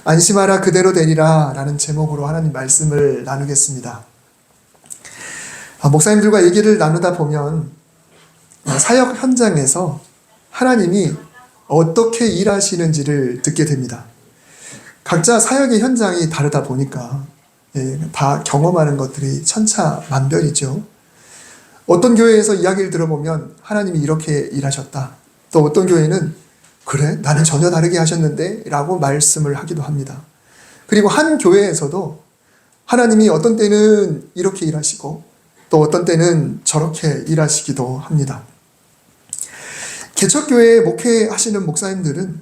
안심하라 그대로 되리라 라는 제목으로 하나님 말씀을 나누겠습니다. 목사님들과 얘기를 나누다 보면 사역 현장에서 하나님이 어떻게 일하시는지를 듣게 됩니다. 각자 사역의 현장이 다르다 보니까 다 경험하는 것들이 천차만별이죠. 어떤 교회에서 이야기를 들어보면 하나님이 이렇게 일하셨다. 또 어떤 교회는 그래? 나는 전혀 다르게 하셨는데? 라고 말씀을 하기도 합니다. 그리고 한 교회에서도 하나님이 어떤 때는 이렇게 일하시고 또 어떤 때는 저렇게 일하시기도 합니다. 개척교회에 목회하시는 목사님들은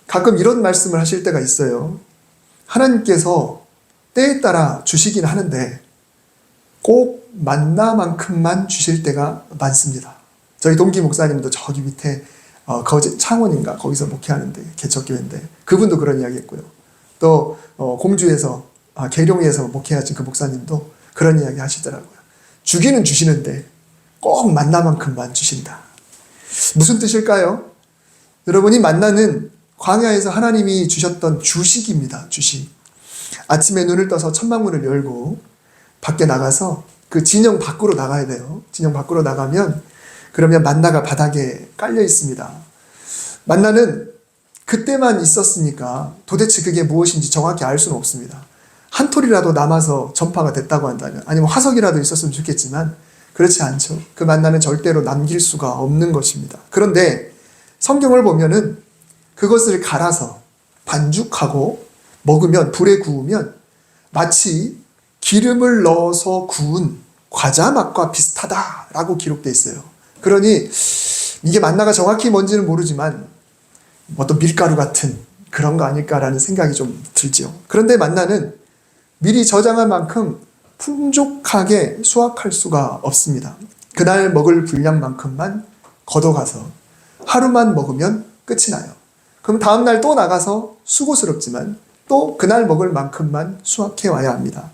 가끔 이런 말씀을 하실 때가 있어요. 하나님께서 때에 따라 주시긴 하는데 꼭 만나만큼만 주실 때가 많습니다. 저희 동기 목사님도 저기 밑에 창원인가 거기서 목회하는데 개척교회인데 그분도 그런 이야기 했고요. 또 공주에서 계룡에서 목회하신 그 목사님도 그런 이야기 하시더라고요. 주기는 주시는데 꼭 만나만큼만 주신다. 무슨 뜻일까요? 여러분이 만나는 광야에서 하나님이 주셨던 주식입니다. 주식. 아침에 눈을 떠서 천막문을 열고 밖에 나가서 그 진영 밖으로 나가야 돼요. 진영 밖으로 나가면 그러면 만나가 바닥에 깔려 있습니다. 만나는 그때만 있었으니까 도대체 그게 무엇인지 정확히 알 수는 없습니다. 한 톨이라도 남아서 전파가 됐다고 한다면 아니면 화석이라도 있었으면 좋겠지만 그렇지 않죠. 그 만나는 절대로 남길 수가 없는 것입니다. 그런데 성경을 보면은 그것을 갈아서 반죽하고 먹으면 불에 구우면 마치 기름을 넣어서 구운 과자 맛과 비슷하다라고 기록되어 있어요. 그러니 이게 만나가 정확히 뭔지는 모르지만 어떤 밀가루 같은 그런 거 아닐까라는 생각이 좀 들죠. 그런데 만나는 미리 저장한 만큼 풍족하게 수확할 수가 없습니다. 그날 먹을 분량만큼만 걷어가서 하루만 먹으면 끝이 나요. 그럼 다음날 또 나가서 수고스럽지만 또 그날 먹을 만큼만 수확해 와야 합니다.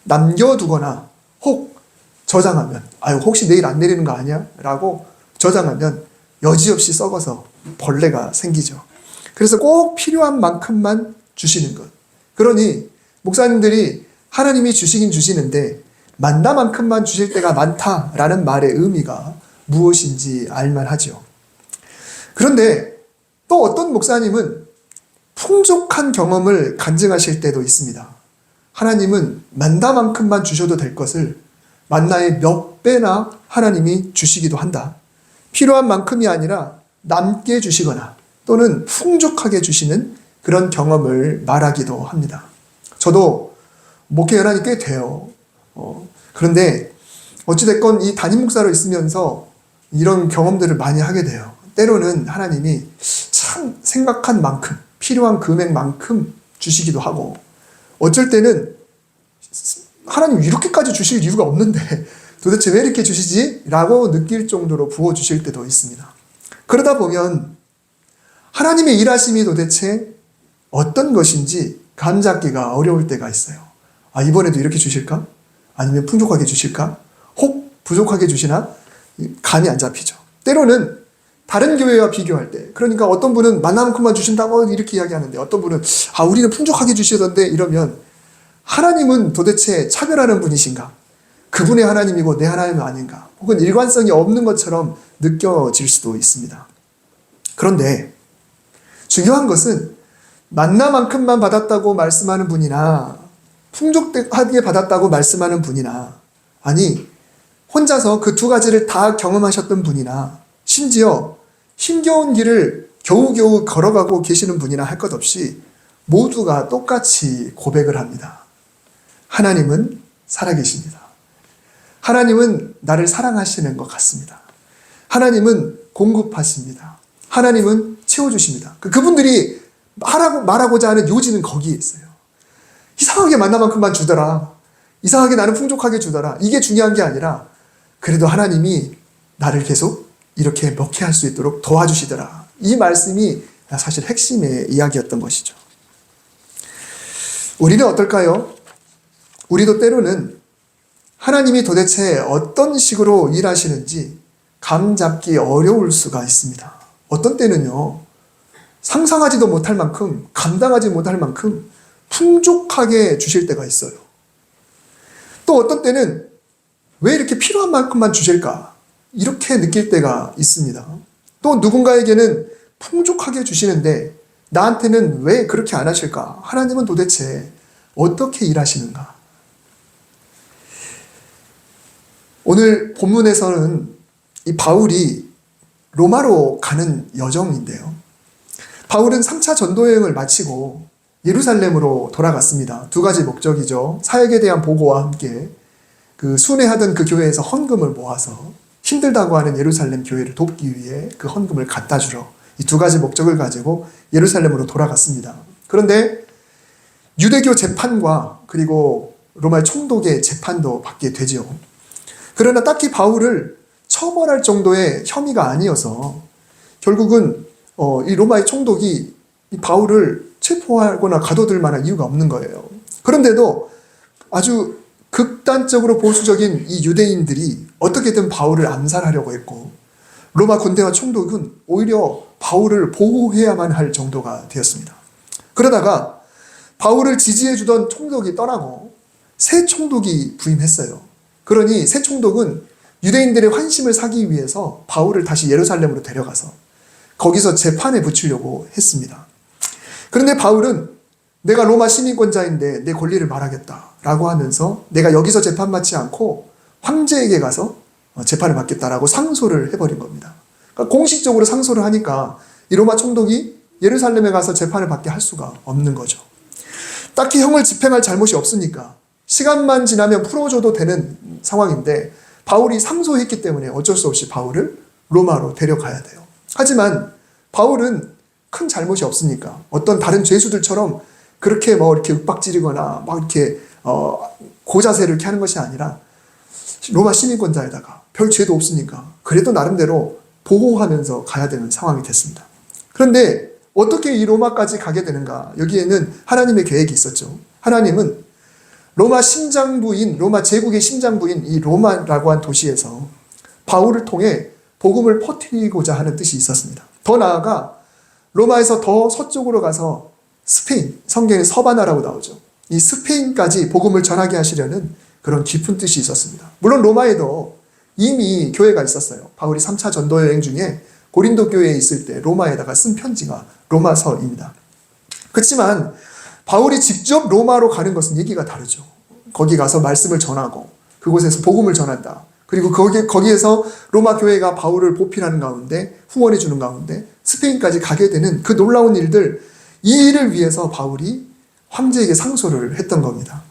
남겨두거나 혹 저장하면 혹시 내일 안 내리는 거 아니야? 라고 저장하면 여지없이 썩어서 벌레가 생기죠. 그래서 꼭 필요한 만큼만 주시는 것. 그러니 목사님들이 하나님이 주시긴 주시는데 만나만큼만 주실 때가 많다라는 말의 의미가 무엇인지 알만하죠. 그런데 또 어떤 목사님은 풍족한 경험을 간증하실 때도 있습니다. 하나님은 만나만큼만 주셔도 될 것을 만나의 몇 배나 하나님이 주시기도 한다. 필요한 만큼이 아니라 남게 주시거나 또는 풍족하게 주시는 그런 경험을 말하기도 합니다. 저도 목회 연한이 꽤 돼요. 그런데 어찌됐건 이 담임 목사로 있으면서 이런 경험들을 많이 하게 돼요. 때로는 하나님이 참 생각한 만큼 필요한 금액만큼 주시기도 하고 어쩔 때는 하나님 이렇게까지 주실 이유가 없는데 도대체 왜 이렇게 주시지? 라고 느낄 정도로 부어주실 때도 있습니다. 그러다 보면 하나님의 일하심이 도대체 어떤 것인지 감잡기가 어려울 때가 있어요. 이번에도 이렇게 주실까? 아니면 풍족하게 주실까? 혹 부족하게 주시나? 감이 안 잡히죠. 때로는 다른 교회와 비교할 때, 그러니까 어떤 분은 만나만큼만 주신다고 이렇게 이야기하는데 어떤 분은 우리는 풍족하게 주시던데 이러면 하나님은 도대체 차별하는 분이신가? 그분의 하나님이고 내 하나님은 아닌가? 혹은 일관성이 없는 것처럼 느껴질 수도 있습니다. 그런데 중요한 것은 만나만큼만 받았다고 말씀하는 분이나 풍족하게 받았다고 말씀하는 분이나 아니 혼자서 그 두 가지를 다 경험하셨던 분이나 심지어 힘겨운 길을 겨우겨우 걸어가고 계시는 분이나 할 것 없이 모두가 똑같이 고백을 합니다. 하나님은 살아계십니다. 하나님은 나를 사랑하시는 것 같습니다. 하나님은 공급하십니다. 하나님은 채워주십니다. 그분들이 말하고자 하는 요지는 거기에 있어요. 이상하게 만나만큼만 주더라. 이상하게 나는 풍족하게 주더라. 이게 중요한 게 아니라 그래도 하나님이 나를 계속 이렇게 먹게 수 있도록 도와주시더라. 이 말씀이 사실 핵심의 이야기였던 것이죠. 우리는 어떨까요? 우리도 때로는 하나님이 도대체 어떤 식으로 일하시는지 감 잡기 어려울 수가 있습니다. 어떤 때는요, 상상하지도 못할 만큼, 감당하지 못할 만큼 풍족하게 주실 때가 있어요. 또 어떤 때는 왜 이렇게 필요한 만큼만 주실까? 이렇게 느낄 때가 있습니다. 또 누군가에게는 풍족하게 주시는데 나한테는 왜 그렇게 안 하실까? 하나님은 도대체 어떻게 일하시는가? 오늘 본문에서는 이 바울이 로마로 가는 여정인데요. 바울은 3차 전도 여행을 마치고 예루살렘으로 돌아갔습니다. 두 가지 목적이죠. 사역에 대한 보고와 함께 그 순회하던 그 교회에서 헌금을 모아서 힘들다고 하는 예루살렘 교회를 돕기 위해 그 헌금을 갖다 주러 이 두 가지 목적을 가지고 예루살렘으로 돌아갔습니다. 그런데 유대교 재판과 그리고 로마의 총독의 재판도 받게 되죠. 그러나 딱히 바울을 처벌할 정도의 혐의가 아니어서 결국은 이 로마의 총독이 이 바울을 체포하거나 가둬둘 만한 이유가 없는 거예요. 그런데도 아주 극단적으로 보수적인 이 유대인들이 어떻게든 바울을 암살하려고 했고 로마 군대와 총독은 오히려 바울을 보호해야만 할 정도가 되었습니다. 그러다가 바울을 지지해주던 총독이 떠나고 새 총독이 부임했어요. 그러니 새 총독은 유대인들의 환심을 사기 위해서 바울을 다시 예루살렘으로 데려가서 거기서 재판에 붙이려고 했습니다. 그런데 바울은 내가 로마 시민권자인데 내 권리를 말하겠다라고 하면서 내가 여기서 재판 받지 않고 황제에게 가서 재판을 받겠다라고 상소를 해버린 겁니다. 그러니까 공식적으로 상소를 하니까 이 로마 총독이 예루살렘에 가서 재판을 받게 할 수가 없는 거죠. 딱히 형을 집행할 잘못이 없으니까 시간만 지나면 풀어줘도 되는 상황인데 바울이 상소했기 때문에 어쩔 수 없이 바울을 로마로 데려가야 돼요. 하지만 바울은 큰 잘못이 없으니까 어떤 다른 죄수들처럼 그렇게 이렇게 윽박지르거나 막 이렇게 고자세를 이렇게 하는 것이 아니라 로마 시민권자에다가 별 죄도 없으니까 그래도 나름대로 보호하면서 가야 되는 상황이 됐습니다. 그런데 어떻게 이 로마까지 가게 되는가? 여기에는 하나님의 계획이 있었죠. 하나님은 로마 심장부인, 로마 제국의 심장부인 이 로마라고 한 도시에서 바울을 통해 복음을 퍼뜨리고자 하는 뜻이 있었습니다. 더 나아가 로마에서 더 서쪽으로 가서 스페인, 성경에 서바나라고 나오죠. 이 스페인까지 복음을 전하게 하시려는 그런 깊은 뜻이 있었습니다. 물론 로마에도 이미 교회가 있었어요. 바울이 3차 전도 여행 중에 고린도 교회에 있을 때 로마에다가 쓴 편지가 로마서입니다. 그렇지만 바울이 직접 로마로 가는 것은 얘기가 다르죠. 거기 가서 말씀을 전하고 그곳에서 복음을 전한다. 그리고 거기에서 로마 교회가 바울을 보필하는 가운데 후원해 주는 가운데 스페인까지 가게 되는 그 놀라운 일들, 이 일을 위해서 바울이 황제에게 상소를 했던 겁니다.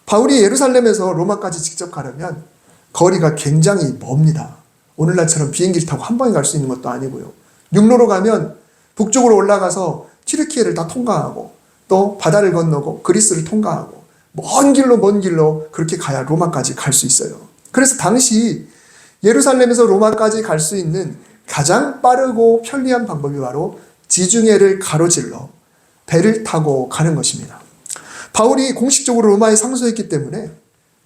바울이 예루살렘에서 로마까지 직접 가려면 거리가 굉장히 멉니다. 오늘날처럼 비행기를 타고 한 번에 갈 수 있는 것도 아니고요. 육로로 가면 북쪽으로 올라가서 튀르키예를 다 통과하고 또 바다를 건너고 그리스를 통과하고 먼 길로 그렇게 가야 로마까지 갈 수 있어요. 그래서 당시 예루살렘에서 로마까지 갈 수 있는 가장 빠르고 편리한 방법이 바로 지중해를 가로질러 배를 타고 가는 것입니다. 바울이 공식적으로 로마에 상소했기 때문에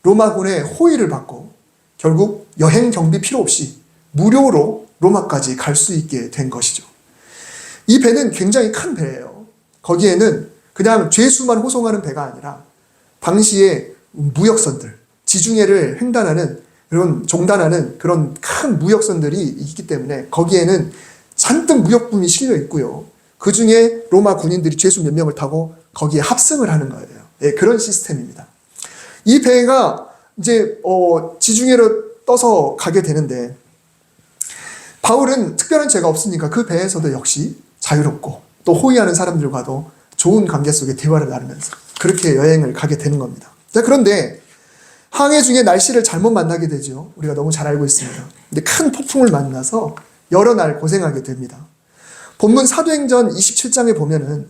로마군의 호의를 받고 결국 여행 경비 필요 없이 무료로 로마까지 갈 수 있게 된 것이죠. 이 배는 굉장히 큰 배예요. 거기에는 그냥 죄수만 호송하는 배가 아니라 당시에 무역선들, 지중해를 횡단하는 그런 종단하는 그런 큰 무역선들이 있기 때문에 거기에는 잔뜩 무역품이 실려 있고요. 그 중에 로마 군인들이 죄수 몇 명을 타고 거기에 합승을 하는 거예요. 네, 그런 시스템입니다. 이 배가 이제 지중해로 떠서 가게 되는데 바울은 특별한 죄가 없으니까 그 배에서도 역시 자유롭고 또 호의하는 사람들과도 좋은 관계 속에 대화를 나누면서 그렇게 여행을 가게 되는 겁니다. 자, 그런데 항해 중에 날씨를 잘못 만나게 되죠. 우리가 너무 잘 알고 있습니다. 근데 큰 폭풍을 만나서 여러 날 고생하게 됩니다. 본문 사도행전 27장에 보면은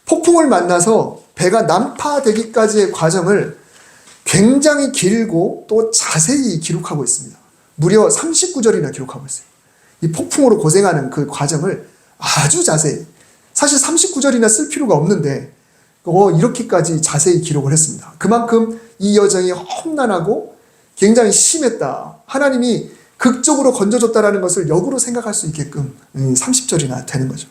폭풍을 만나서 배가 난파되기까지의 과정을 굉장히 길고 또 자세히 기록하고 있습니다. 무려 39절이나 기록하고 있어요. 이 폭풍으로 고생하는 그 과정을 아주 자세히, 사실 39절이나 쓸 필요가 없는데 이렇게까지 자세히 기록을 했습니다. 그만큼 이 여정이 험난하고 굉장히 심했다. 하나님이 극적으로 건져줬다라는 것을 역으로 생각할 수 있게끔 30절이나 되는 거죠.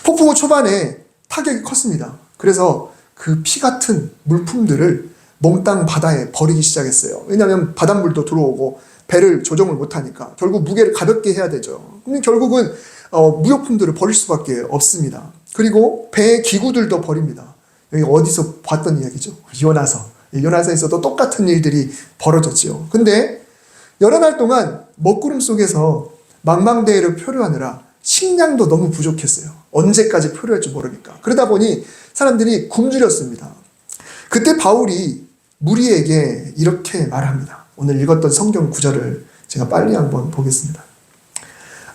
폭풍우 초반에 타격이 컸습니다. 그래서 그 피 같은 물품들을 몽땅 바다에 버리기 시작했어요. 왜냐하면 바닷물도 들어오고 배를 조정을 못하니까 결국 무게를 가볍게 해야 되죠. 근데 결국은 무역품들을 버릴 수밖에 없습니다. 그리고 배의 기구들도 버립니다. 여기 어디서 봤던 이야기죠? 요나서에서도 똑같은 일들이 벌어졌죠. 근데 여러 날 동안 먹구름 속에서 망망대해를 표류하느라 식량도 너무 부족했어요. 언제까지 표류할지 모르니까. 그러다 보니 사람들이 굶주렸습니다. 그때 바울이 무리에게 이렇게 말합니다. 오늘 읽었던 성경 구절을 제가 빨리 한번 보겠습니다.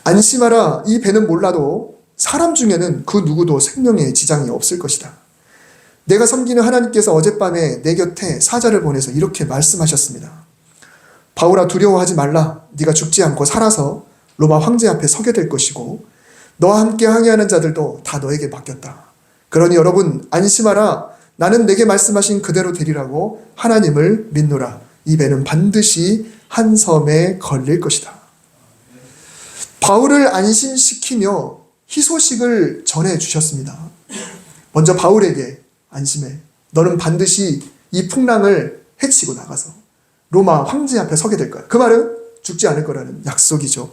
안심하라, 이 배는 몰라도 사람 중에는 그 누구도 생명에 지장이 없을 것이다. 내가 섬기는 하나님께서 어젯밤에 내 곁에 사자를 보내서 이렇게 말씀하셨습니다. 바울아, 두려워하지 말라. 네가 죽지 않고 살아서 로마 황제 앞에 서게 될 것이고 너와 함께 항해하는 자들도 다 너에게 맡겼다. 그러니 여러분 안심하라. 나는 내게 말씀하신 그대로 되리라고 하나님을 믿노라. 이 배는 반드시 한 섬에 걸릴 것이다. 바울을 안심시키며 희소식을 전해주셨습니다. 먼저 바울에게 안심해. 너는 반드시 이 풍랑을 헤치고 나가서 로마 황제 앞에 서게 될 거야. 그 말은 죽지 않을 거라는 약속이죠.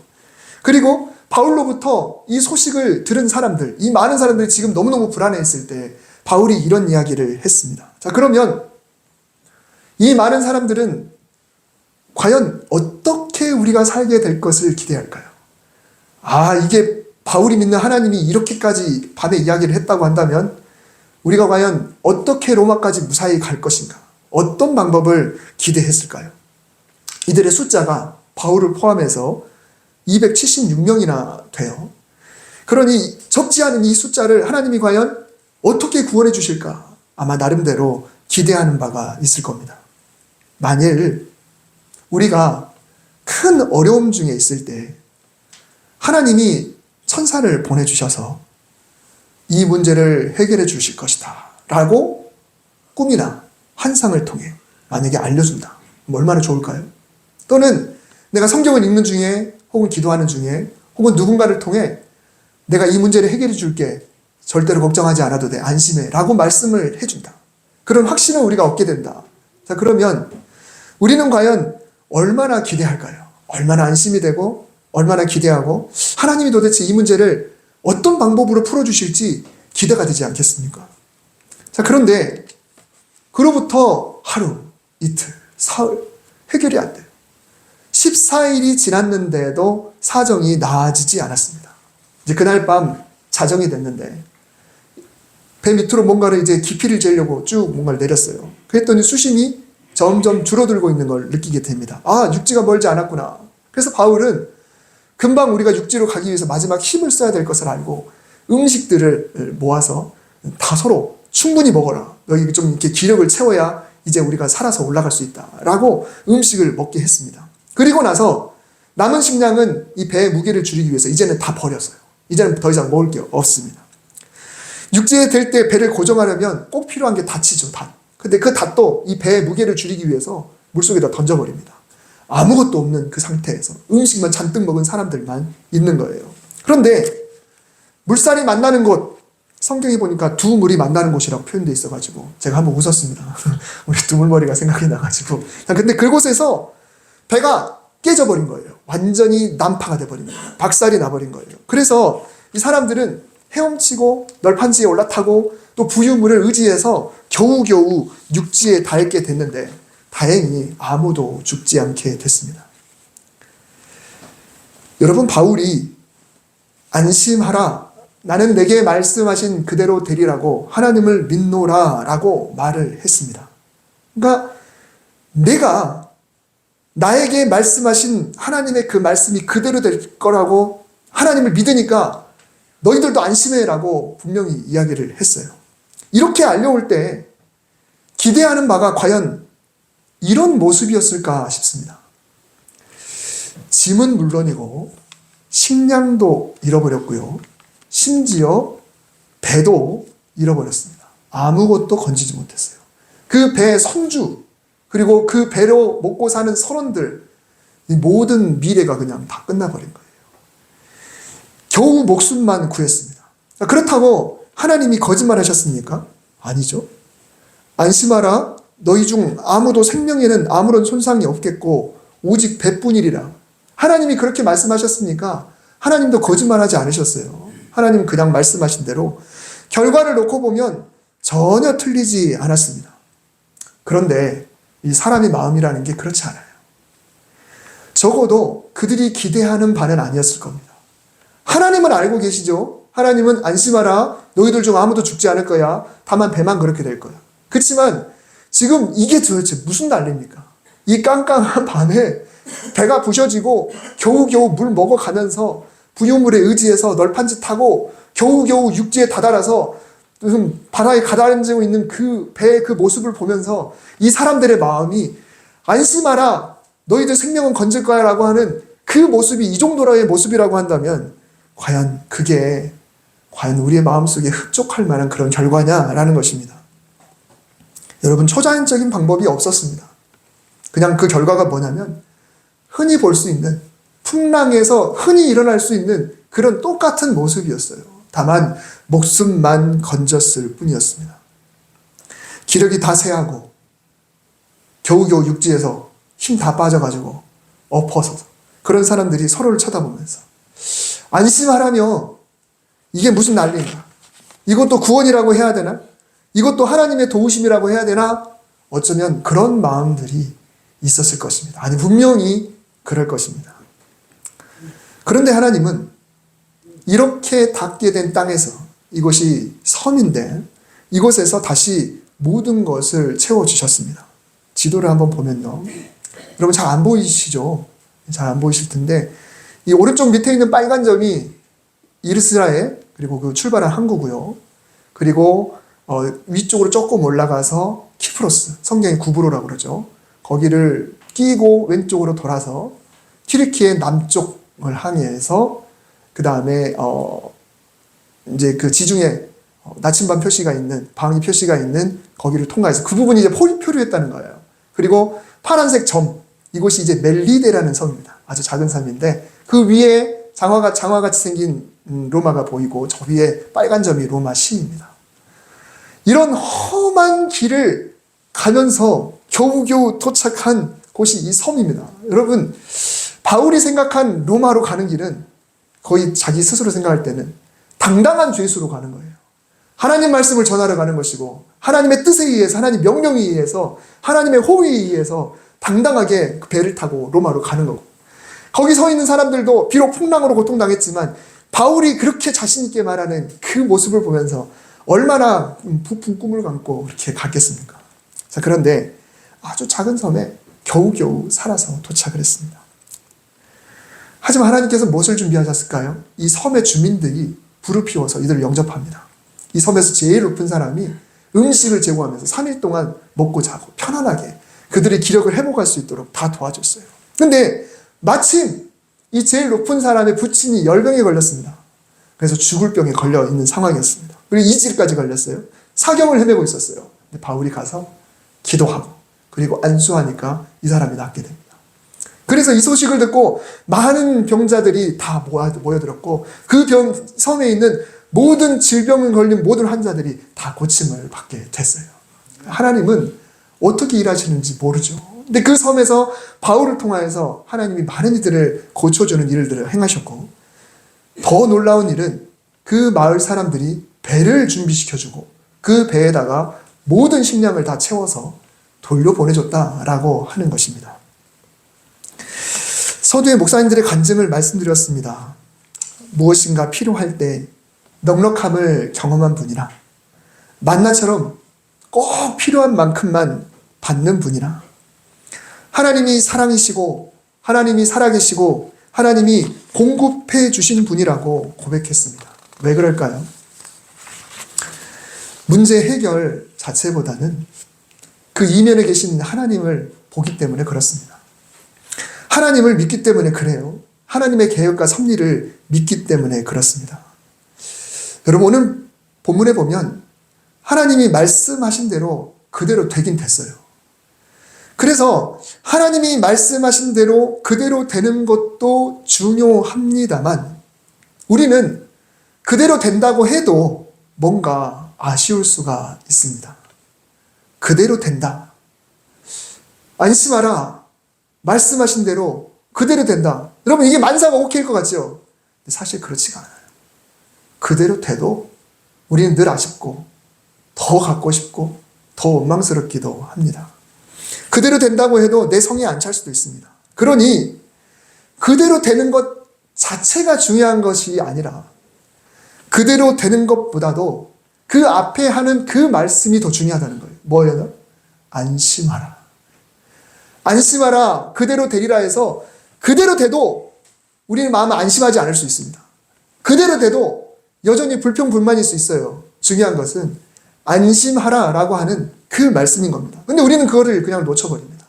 그리고 바울로부터 이 소식을 들은 사람들, 이 많은 사람들이 지금 너무너무 불안해했을 때 바울이 이런 이야기를 했습니다. 자, 그러면 이 많은 사람들은 과연 어떻게 우리가 살게 될 것을 기대할까요? 이게 바울이 믿는 하나님이 이렇게까지 밤에 이야기를 했다고 한다면 우리가 과연 어떻게 로마까지 무사히 갈 것인가? 어떤 방법을 기대했을까요? 이들의 숫자가 바울을 포함해서 276명이나 돼요. 그러니 적지 않은 이 숫자를 하나님이 과연 어떻게 구원해 주실까? 아마 나름대로 기대하는 바가 있을 겁니다. 만일 우리가 큰 어려움 중에 있을 때 하나님이 천사를 보내주셔서 이 문제를 해결해 주실 것이다 라고 꿈이나 환상을 통해 만약에 알려준다. 얼마나 좋을까요? 또는 내가 성경을 읽는 중에 혹은 기도하는 중에 혹은 누군가를 통해 내가 이 문제를 해결해 줄게. 절대로 걱정하지 않아도 돼. 안심해. 라고 말씀을 해준다. 그런 확신을 우리가 얻게 된다. 자, 그러면 우리는 과연 얼마나 기대할까요? 얼마나 안심이 되고 얼마나 기대하고 하나님이 도대체 이 문제를 어떤 방법으로 풀어주실지 기대가 되지 않겠습니까? 자, 그런데 그로부터 하루, 이틀, 사흘 해결이 안 돼요. 14일이 지났는데도 사정이 나아지지 않았습니다. 이제 그날 밤 자정이 됐는데 배 밑으로 뭔가를 이제 깊이를 재려고 쭉 뭔가를 내렸어요. 그랬더니 수심이 점점 줄어들고 있는 걸 느끼게 됩니다. 육지가 멀지 않았구나. 그래서 바울은 금방 우리가 육지로 가기 위해서 마지막 힘을 써야 될 것을 알고 음식들을 모아서 다 서로 충분히 먹어라. 너희 좀 이렇게 기력을 채워야 이제 우리가 살아서 올라갈 수 있다. 라고 음식을 먹게 했습니다. 그리고 나서 남은 식량은 이 배의 무게를 줄이기 위해서 이제는 다 버렸어요. 이제는 더 이상 먹을 게 없습니다. 육지에 들 때 배를 고정하려면 꼭 필요한 게 닷이죠, 닷. 근데 그 닷도 이 배의 무게를 줄이기 위해서 물속에다 던져버립니다. 아무것도 없는 그 상태에서 음식만 잔뜩 먹은 사람들만 있는 거예요. 그런데 물살이 만나는 곳, 성경에 보니까 두 물이 만나는 곳이라고 표현되어 있어가지고 제가 한번 웃었습니다. 우리 두물머리가 생각이 나가지고. 근데 그곳에서 배가 깨져버린 거예요. 완전히 난파가 돼버린 거예요. 박살이 나버린 거예요. 그래서 이 사람들은 헤엄치고 널판지에 올라타고 또 부유물을 의지해서 겨우겨우 육지에 닿게 됐는데 다행히 아무도 죽지 않게 됐습니다. 여러분, 바울이 안심하라. 나는 내게 말씀하신 그대로 되리라고 하나님을 믿노라 라고 말을 했습니다. 그러니까 내가 나에게 말씀하신 하나님의 그 말씀이 그대로 될 거라고 하나님을 믿으니까 너희들도 안심해라고 분명히 이야기를 했어요. 이렇게 알려올 때 기대하는 바가 과연 이런 모습이었을까 싶습니다. 짐은 물론이고 식량도 잃어버렸고요. 심지어 배도 잃어버렸습니다. 아무것도 건지지 못했어요. 그 배의 선주 그리고 그 배로 먹고 사는 선원들 이 모든 미래가 그냥 다 끝나버린 거예요. 겨우 목숨만 구했습니다. 그렇다고 하나님이 거짓말하셨습니까? 아니죠. 안심하라. 너희 중 아무도 생명에는 아무런 손상이 없겠고 오직 배뿐이리라. 하나님이 그렇게 말씀하셨으니까 하나님도 거짓말하지 않으셨어요. 하나님은 그냥 말씀하신 대로 결과를 놓고 보면 전혀 틀리지 않았습니다. 그런데 이 사람의 마음이라는 게 그렇지 않아요. 적어도 그들이 기대하는 바는 아니었을 겁니다. 하나님은 알고 계시죠? 하나님은 안심하라. 너희들 중 아무도 죽지 않을 거야. 다만 배만 그렇게 될 거야. 그렇지만 지금 이게 도대체 무슨 난리입니까? 이 깜깜한 밤에 배가 부셔지고 겨우겨우 물 먹어가면서 부유물에 의지해서 널판짓하고 겨우겨우 육지에 다다라서 바다에 가다앉고 있는 그 배의 그 모습을 보면서 이 사람들의 마음이 안심하라. 너희들 생명은 건질 거야 라고 하는 그 모습이 이 정도의 모습이라고 한다면 그게 과연 우리의 마음속에 흡족할 만한 그런 결과냐라는 것입니다. 여러분, 초자연적인 방법이 없었습니다. 그냥 그 결과가 뭐냐면 흔히 볼 수 있는, 풍랑에서 흔히 일어날 수 있는 그런 똑같은 모습이었어요. 다만 목숨만 건졌을 뿐이었습니다. 기력이 다 쇠하고 겨우겨우 육지에서 힘 다 빠져가지고 엎어서서 그런 사람들이 서로를 쳐다보면서 안심하라며 이게 무슨 난리인가? 이것도 구원이라고 해야 되나? 이것도 하나님의 도우심이라고 해야 되나? 어쩌면 그런 마음들이 있었을 것입니다. 아니, 분명히 그럴 것입니다. 그런데 하나님은 이렇게 닿게 된 땅에서, 이곳이 섬인데 이곳에서 다시 모든 것을 채워주셨습니다. 지도를 한번 보면요. 여러분 잘 안 보이시죠? 잘 안 보이실 텐데 이 오른쪽 밑에 있는 빨간 점이 이스라엘, 그리고 그 출발한 항구고요. 그리고 위쪽으로 조금 올라가서 키프로스, 성경의 구브로라고 그러죠. 거기를 끼고 왼쪽으로 돌아서 튀르키의 남쪽을 항해해서 그 다음에 이제 그 지중해 나침반 표시가 있는, 방위 표시가 있는 거기를 통과해서 그 부분이 이제 표류했다는 거예요. 그리고 파란색 점, 이곳이 이제 멜리데라는 섬입니다. 아주 작은 섬인데 그 위에 장화같이 생긴 로마가 보이고 저 위에 빨간 점이 로마 시입니다. 이런 험한 길을 가면서 겨우겨우 도착한 곳이 이 섬입니다. 여러분, 바울이 생각한 로마로 가는 길은 거의 자기 스스로 생각할 때는 당당한 죄수로 가는 거예요. 하나님 말씀을 전하러 가는 것이고 하나님의 뜻에 의해서, 하나님 명령에 의해서, 하나님의 호의에 의해서 당당하게 배를 타고 로마로 가는 거고, 거기 서 있는 사람들도 비록 풍랑으로 고통당했지만 바울이 그렇게 자신 있게 말하는 그 모습을 보면서 얼마나 부푼 꿈을 감고 그렇게 갔겠습니까? 자, 그런데 아주 작은 섬에 겨우겨우 살아서 도착을 했습니다. 하지만 하나님께서 무엇을 준비하셨을까요? 이 섬의 주민들이 불을 피워서 이들을 영접합니다. 이 섬에서 제일 높은 사람이 음식을 제공하면서 3일 동안 먹고 자고 편안하게 그들의 기력을 회복할 수 있도록 다 도와줬어요. 근데 마침 이 제일 높은 사람의 부친이 열병에 걸렸습니다. 그래서 죽을 병에 걸려 있는 상황이었습니다. 그리고 이질까지 걸렸어요. 사경을 헤매고 있었어요. 근데 바울이 가서 기도하고 그리고 안수하니까 이 사람이 낫게 됩니다. 그래서 이 소식을 듣고 많은 병자들이 다 모여들었고 그 섬에 있는 모든 질병을 걸린 모든 환자들이 다 고침을 받게 됐어요. 하나님은 어떻게 일하시는지 모르죠. 근데 그 섬에서 바울을 통하여서 하나님이 많은 이들을 고쳐주는 일들을 행하셨고, 더 놀라운 일은 그 마을 사람들이 배를 준비시켜주고 그 배에다가 모든 식량을 다 채워서 돌려보내줬다라고 하는 것입니다. 서두에 목사님들의 간증을 말씀드렸습니다. 무엇인가 필요할 때 넉넉함을 경험한 분이라, 만나처럼 꼭 필요한 만큼만 받는 분이라, 하나님이 사랑이시고 하나님이 살아계시고 하나님이 공급해 주신 분이라고 고백했습니다. 왜 그럴까요? 문제 해결 자체보다는 그 이면에 계신 하나님을 보기 때문에 그렇습니다. 하나님을 믿기 때문에 그래요. 하나님의 계획과 섭리를 믿기 때문에 그렇습니다. 여러분, 오늘 본문에 보면 하나님이 말씀하신 대로 그대로 되긴 됐어요. 그래서 하나님이 말씀하신 대로 그대로 되는 것도 중요합니다만 우리는 그대로 된다고 해도 뭔가 아쉬울 수가 있습니다. 그대로 된다. 안심하라. 말씀하신 대로 그대로 된다. 여러분, 이게 만사가 오케이일 것 같죠? 근데 사실 그렇지가 않아요. 그대로 돼도 우리는 늘 아쉽고 더 갖고 싶고 더 원망스럽기도 합니다. 그대로 된다고 해도 내 성에 안 찰 수도 있습니다. 그러니 그대로 되는 것 자체가 중요한 것이 아니라 그대로 되는 것보다도 그 앞에 하는 그 말씀이 더 중요하다는 거예요. 뭐예요? 안심하라. 안심하라. 그대로 되리라 해서 그대로 돼도 우리는 마음은 안심하지 않을 수 있습니다. 그대로 돼도 여전히 불평불만일 수 있어요. 중요한 것은 안심하라라고 하는 그 말씀인 겁니다. 근데 우리는 그거를 그냥 놓쳐버립니다.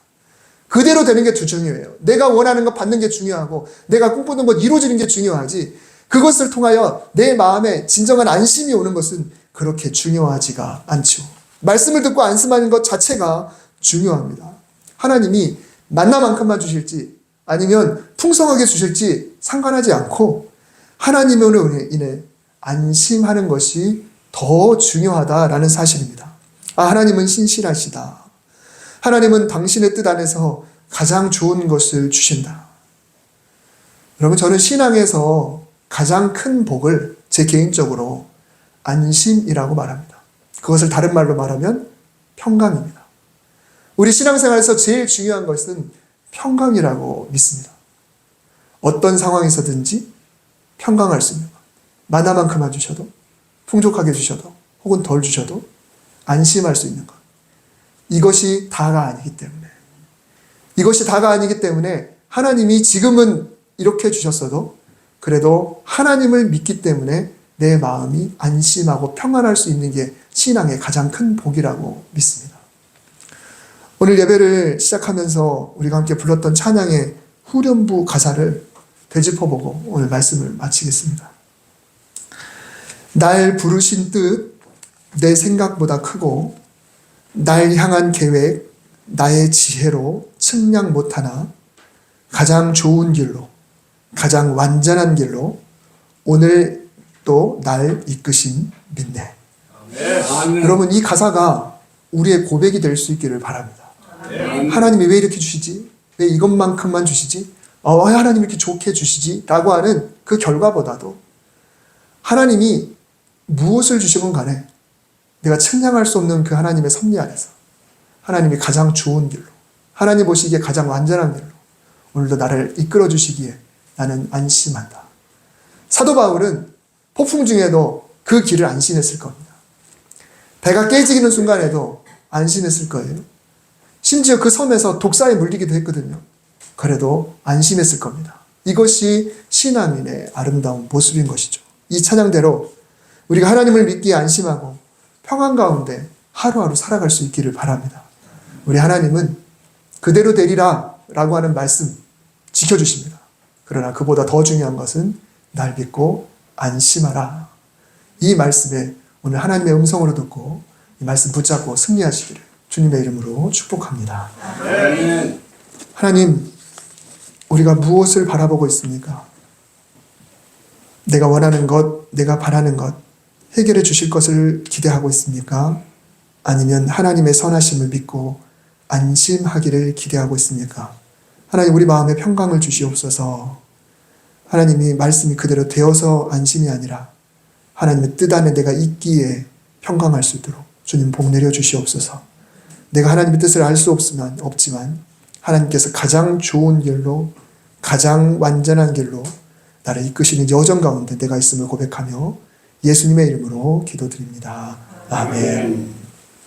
그대로 되는 게 더 중요해요. 내가 원하는 것 받는 게 중요하고 내가 꿈꾸는 것 이루어지는 게 중요하지, 그것을 통하여 내 마음에 진정한 안심이 오는 것은 그렇게 중요하지가 않죠. 말씀을 듣고 안심하는 것 자체가 중요합니다. 하나님이 만나만큼만 주실지 아니면 풍성하게 주실지 상관하지 않고 하나님으로 인해 안심하는 것이 더 중요하다라는 사실입니다. 하나님은 신실하시다. 하나님은 당신의 뜻 안에서 가장 좋은 것을 주신다. 여러분, 저는 신앙에서 가장 큰 복을 제 개인적으로 안심이라고 말합니다. 그것을 다른 말로 말하면 평강입니다. 우리 신앙생활에서 제일 중요한 것은 평강이라고 믿습니다. 어떤 상황에서든지 평강할 수 있는 것. 만나만큼만 주셔도, 풍족하게 주셔도, 혹은 덜 주셔도 안심할 수 있는 것. 이것이 다가 아니기 때문에, 이것이 다가 아니기 때문에 하나님이 지금은 이렇게 주셨어도 그래도 하나님을 믿기 때문에 내 마음이 안심하고 평안할 수 있는 게 신앙의 가장 큰 복이라고 믿습니다. 오늘 예배를 시작하면서 우리가 함께 불렀던 찬양의 후렴부 가사를 되짚어보고 오늘 말씀을 마치겠습니다. 날 부르신 뜻 내 생각보다 크고 날 향한 계획 나의 지혜로 측량 못하나 가장 좋은 길로 가장 완전한 길로 오늘 또 날 이끄신 믿네. 아멘. 여러분, 이 가사가 우리의 고백이 될 수 있기를 바랍니다. 아멘. 하나님이 왜 이렇게 주시지? 왜 이것만큼만 주시지? 왜 하나님이 이렇게 좋게 주시지? 라고 하는 그 결과보다도 하나님이 무엇을 주시건 간에 내가 측량할 수 없는 그 하나님의 섭리 안에서 하나님이 가장 좋은 길로, 하나님 보시기에 가장 완전한 길로 오늘도 나를 이끌어 주시기에 나는 안심한다. 사도 바울은 폭풍 중에도 그 길을 안심했을 겁니다. 배가 깨지는 순간에도 안심했을 거예요. 심지어 그 섬에서 독사에 물리기도 했거든요. 그래도 안심했을 겁니다. 이것이 신앙인의 아름다운 모습인 것이죠. 이 찬양대로 우리가 하나님을 믿기에 안심하고 평안 가운데 하루하루 살아갈 수 있기를 바랍니다. 우리 하나님은 그대로 되리라 라고 하는 말씀 지켜주십니다. 그러나 그보다 더 중요한 것은 날 믿고 안심하라. 이 말씀에 오늘 하나님의 음성으로 듣고 이 말씀 붙잡고 승리하시기를 주님의 이름으로 축복합니다. 아멘. 하나님, 우리가 무엇을 바라보고 있습니까? 내가 원하는 것, 내가 바라는 것, 해결해 주실 것을 기대하고 있습니까? 아니면 하나님의 선하심을 믿고 안심하기를 기대하고 있습니까? 하나님, 우리 마음에 평강을 주시옵소서. 하나님이 말씀이 그대로 되어서 안심이 아니라 하나님의 뜻 안에 내가 있기에 평강할 수 있도록 주님 복 내려 주시옵소서. 내가 하나님의 뜻을 알 수 없지만 하나님께서 가장 좋은 길로, 가장 완전한 길로 나를 이끄시는 여정 가운데 내가 있음을 고백하며 예수님의 이름으로 기도드립니다. 아멘.